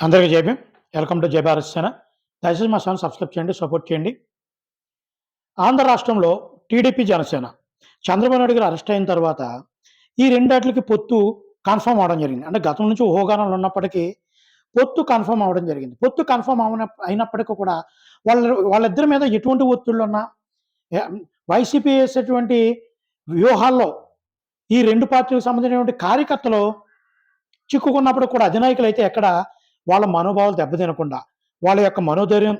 అందరికీ జై Bhim. Welcome to జై భారత్ సేన. దయచేసి మా ఛానల్ సబ్స్క్రైబ్ చేయండి, సపోర్ట్ చేయండి. ఆంధ్ర రాష్ట్రంలో టీడీపీ, జనసేన చంద్రబాబు నాయుడు గారు అరెస్ట్ అయిన తర్వాత ఈ రెండాట్లకి పొత్తు కన్ఫర్మ్ అవ్వడం జరిగింది. అంటే గతం నుంచి ఊహాగానాలు ఉన్నప్పటికీ పొత్తు కన్ఫర్మ్ అవ్వడం జరిగింది. పొత్తు కన్ఫర్మ్ అయినప్పటికీ కూడా వాళ్ళిద్దరి మీద ఎటువంటి ఒత్తిళ్ళున్నా వైసీపీ వేసేటువంటి వ్యూహాల్లో ఈ రెండు పార్టీలకు సంబంధించినటువంటి కార్యకర్తలు చిక్కుకున్నప్పుడు కూడా అధినాయకులు అయితే ఎక్కడ వాళ్ళ మనోభావాలు దెబ్బతినకుండా, వాళ్ళ యొక్క మనోధైర్యం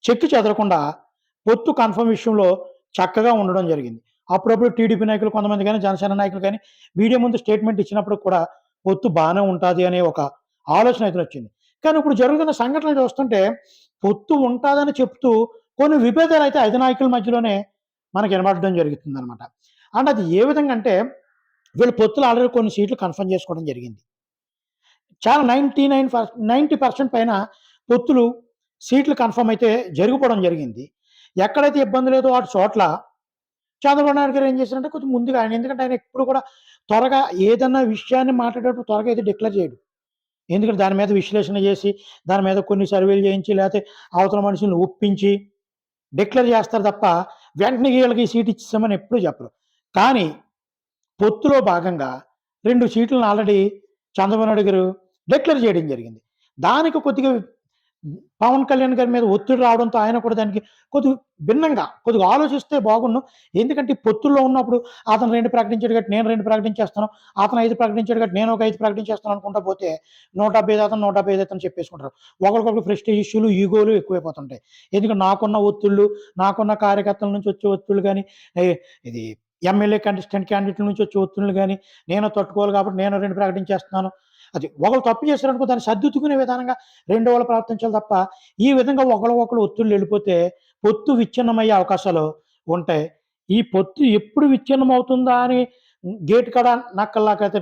చెక్కి చెదరకుండా పొత్తు కన్ఫర్మ్ విషయంలో చక్కగా ఉండడం జరిగింది. అప్పుడప్పుడు టీడీపీ నాయకులు కొంతమంది కానీ, జనసేన నాయకులు కానీ మీడియా ముందు స్టేట్మెంట్ ఇచ్చినప్పుడు కూడా పొత్తు బాగానే ఉంటుంది అనే ఒక ఆలోచన అయితే వచ్చింది. కానీ ఇప్పుడు జరుగుతున్న సంఘటనలు చూస్తుంటే పొత్తు ఉంటుందని చెప్తూ కొన్ని విభేదాలు అయితే అధినాయకుల మధ్యలోనే మనకి వినబడడం జరుగుతుందనమాట. అండ్ అది ఏ విధంగా అంటే వీళ్ళు పొత్తులు ఆల్రెడీ కొన్ని సీట్లు కన్ఫర్మ్ చేసుకోవడం జరిగింది. చాలా 90% పైన పొత్తులు సీట్లు కన్ఫర్మ్ అయితే జరిగిపోవడం జరిగింది. ఎక్కడైతే ఇబ్బంది లేదో వాటి చోట్ల చంద్రబాబు నాయుడు గారు ఏం చేశారంటే కొంచెం ముందుగా ఎందుకంటే ఆయన ఎప్పుడు కూడా త్వరగా ఏదన్నా విషయాన్ని మాట్లాడేటప్పుడు త్వరగా అయితే డిక్లేర్ చేయడు. ఎందుకంటే దాని మీద విశ్లేషణ చేసి, దాని మీద కొన్ని సర్వేలు చేయించి, లేకపోతే అవతల మనుషులను ఒప్పించి డిక్లేర్ చేస్తారు తప్ప వెంటనే వీళ్ళకి ఈ సీట్ ఇచ్చేసామని ఎప్పుడూ చెప్పరు. కానీ పొత్తులో భాగంగా 2 సీట్లను ఆల్రెడీ చంద్రబాబు నాయుడు గారు డిక్లేర్ చేయడం జరిగింది. దానికి కొద్దిగా పవన్ కళ్యాణ్ గారి మీద ఒత్తిడి రావడంతో ఆయన కూడా దానికి కొద్దిగా ఆలోచిస్తే బాగుండు. ఎందుకంటే పొత్తుల్లో ఉన్నప్పుడు అతను 2 ప్రకటించాడు కాబట్టి నేను 2 ప్రకటించేస్తాను, అతను 5 ప్రకటించాడు కాబట్టి నేను ఒక 5 ప్రకటించేస్తాను అనుకుంటా పోతే 175 అతను 175 అతను చెప్పేసుకుంటారు. ఒకరికొకరు ప్రెస్టీజ్ ఇష్యూలు, ఈగోలు ఎక్కువైపోతుంటాయి. ఎందుకంటే నాకున్న ఒత్తిళ్ళు, నాకున్న కార్యకర్తల నుంచి వచ్చే ఒత్తిళ్ళు కానీ, ఇది ఎమ్మెల్యే క్యాండిడేట్ల నుంచి వచ్చే ఒత్తిళ్ళు కానీ నేను తట్టుకోవాలి కాబట్టి నేను 2 ప్రకటించేస్తున్నాను. అది ఒకరు తప్పు చేశారనుకో దాన్ని సర్దిద్దుకునే విధానంగా రెండు వాళ్ళు ప్రవర్తించాలి తప్ప ఈ విధంగా ఒకరు ఒత్తిళ్ళు వెళ్ళిపోతే పొత్తు విచ్ఛిన్నమయ్యే అవకాశాలు ఉంటాయి. ఈ పొత్తు ఎప్పుడు విచ్ఛిన్నం అవుతుందా అని గేటు కాడ నక్కల్లాగా అయితే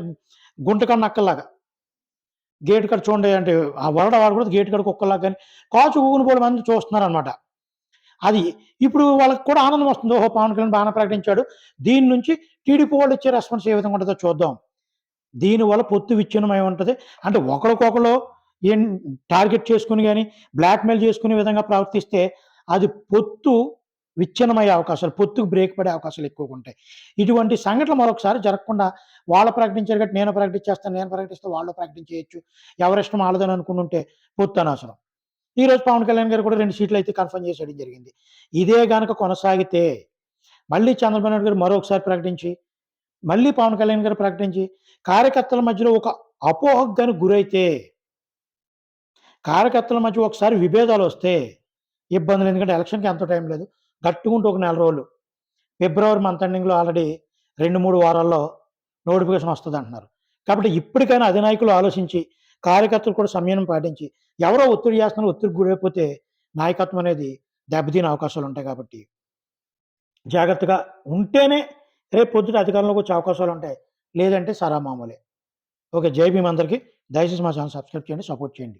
గుంటకాడ నక్కల్లాగా గేటు కాడ చూడండి అంటే ఆ వరడ వాడు కూడా గేటు కాడ కుక్కల్లాగా కానీ కాచు ఊగుని పోవడం మంది చూస్తున్నారనమాట. అది ఇప్పుడు వాళ్ళకి కూడా ఆనందం వస్తుంది. ఓహో, పవన్ కళ్యాణ్ బాగా ప్రకటించాడు, దీని నుంచి టీడీపీ వాళ్ళు ఇచ్చే రెస్పాన్స్ ఏ విధంగా ఉంటుందో చూద్దాం. దీనివల్ల పొత్తు విచ్ఛిన్నమై ఉంటుంది. అంటే ఒకరికొకరు ఏం టార్గెట్ చేసుకుని కానీ బ్లాక్మెయిల్ చేసుకునే విధంగా ప్రవర్తిస్తే అది పొత్తు విచ్ఛిన్నమయ్యే అవకాశాలు, పొత్తుకు బ్రేక్ పడే అవకాశాలు ఎక్కువగా ఉంటాయి. ఇటువంటి సంఘటనలు మరొకసారి జరగకుండా వాళ్ళు ప్రకటించారు కాబట్టి నేను ప్రకటించేస్తాను, నేను ప్రకటిస్తే వాళ్ళు ప్రకటించేయచ్చు, ఎవరిష్టం వాళ్ళదని అనుకుంటుంటే పొత్తు అనవసరం. ఈరోజు పవన్ కళ్యాణ్ గారు కూడా 2 సీట్లు అయితే కన్ఫర్మ్ చేసేయడం జరిగింది. ఇదే గనక కొనసాగితే మళ్ళీ చంద్రబాబు నాయుడు గారు మరొకసారి ప్రకటించి, మళ్ళీ పవన్ కళ్యాణ్ గారు ప్రకటించి కార్యకర్తల మధ్యలో ఒక అపోహకు గాని గురైతే, కార్యకర్తల మధ్య ఒకసారి విభేదాలు వస్తే ఇబ్బందులు. ఎందుకంటే ఎలక్షన్కి ఎంతో టైం లేదు, గట్టుకుంటూ ఒక 4 రోజులు, ఫిబ్రవరి మంత్ ఎండింగ్లో ఆల్రెడీ 2-3 వారాల్లో నోటిఫికేషన్ వస్తుంది అంటున్నారు. కాబట్టి ఇప్పటికైనా అధినాయకులు ఆలోచించి కార్యకర్తలు కూడా సంయమనం పాటించి ఎవరో ఒత్తిడి చేస్తున్నారు, ఒత్తిడికి గురైపోతే నాయకత్వం అనేది దెబ్బతినే అవకాశాలు ఉంటాయి. కాబట్టి జాగ్రత్తగా ఉంటేనే రేపు పొద్దుట అధికారంలోకి వచ్చే అవకాశాలు ఉంటాయి. లేదంటే సరా మామూలే. ఓకే, జై భీమ్ అందరికీ. దయచేసి మా ఛానల్ సబ్స్క్రైబ్ చేయండి, సపోర్ట్ చేయండి.